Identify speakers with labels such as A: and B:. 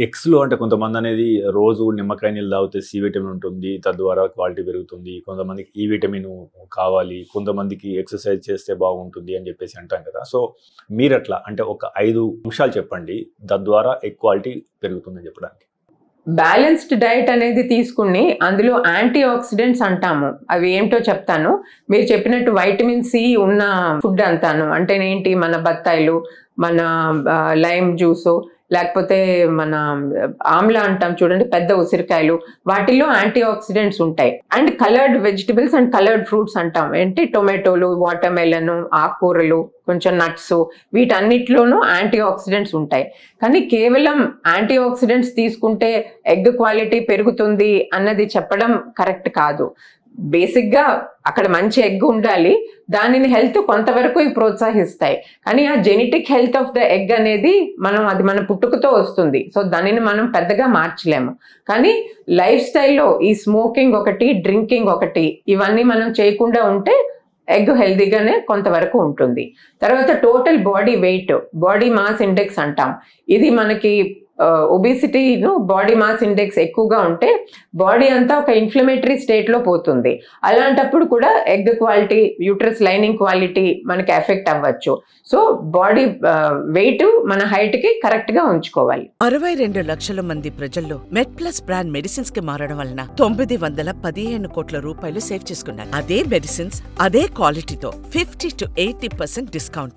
A: ఎగ్స్‌లో అంటే కొంతమందనేది రోజు నిమ్మకాయ నీళ్ళు తాగితే సి విటమిన్ ఉంటుంది. తద్వారా క్వాలిటీ పెరుగుతుంది. కొంతమందికి ఈ విటమిన్ కావాలి. కొంతమందికి ఎక్సర్‌సైజ్ చేస్తే బాగుంటుంది అని చెప్పేసి అంటాం కదా! సో, మీరట్లా అంటే ఒక 5 అంశాలు చెప్పండి. తద్వారా ఎగ్ క్వాలిటీ పెరుగుతుందని చెప్పడానికి.
B: బ్యాలెన్స్డ్ డైట్ అనేది తీసుకుని అందులో యాంటీ ఆక్సిడెంట్స్ అంటాము. అవి ఏంటో చెప్తాను. మీరు చెప్పినట్టు వైటమిన్ సి ఉన్న ఫుడ్ అంతాను. అంటే ఏంటి, మన బత్తాయిలు, మన లైమ్ జ్యూసు, లేకపోతే మన ఆమ్లా అంటాం చూడండి, పెద్ద ఉసిరికాయలు, వాటిల్లో యాంటీ ఆక్సిడెంట్స్ ఉంటాయి. And coloured vegetables and coloured fruits అంటాం. ఏంటి, టొమాటోలు, వాటర్ మెలన్, ఆకుకూరలు, కొంచెం నట్స్, వీటన్నిటిలోనూ యాంటీ ఆక్సిడెంట్స్ ఉంటాయి. కానీ కేవలం యాంటీ ఆక్సిడెంట్స్ తీసుకుంటే ఎగ్ క్వాలిటీ పెరుగుతుంది అన్నది చెప్పడం కరెక్ట్ కాదు. బేసిక్గా అక్కడ మంచి ఎగ్ ఉండాలి, దానిని హెల్త్ కొంతవరకు ప్రోత్సహిస్తాయి. కానీ ఆ genetic health of the egg అనేది అది మన పుట్టుకతో వస్తుంది. సో దానిని మనం పెద్దగా మార్చలేము. కానీ లైఫ్ స్టైల్లో ఈ స్మోకింగ్ ఒకటి, డ్రింకింగ్ ఒకటి, ఇవన్నీ మనం చేయకుండా ఉంటే ఎగ్ హెల్తీగానే కొంతవరకు ఉంటుంది. తర్వాత total body weight, body mass index అంటాం. ఇది మనకి ఒబిసిటీను బాడీ మాస్ ఇండెక్స్ ఎక్కువగా ఉంటే బాడీ అంతా ఒక ఇన్ఫ్లమేటరీ స్టేట్లో పోతుంది. అలాంటప్పుడు కూడా egg quality, uterus lining quality మనకి ఎఫెక్ట్ అవ్వచ్చు. సో బాడీ వెయిట్ మన హైట్కి కరెక్ట్గా ఉంచుకోవాలి.
C: 62 లక్షల మంది ప్రజల్లో మెడ్ ప్లస్ బ్రాండ్ మెడిసిన్స్ కి మారడం వలన 915 కోట్ల రూపాయలు సేవ్ చేసుకున్నారు. అదే మెడిసిన్స్ అదే క్వాలిటీతో 50 to 80% డిస్కౌంట్లు.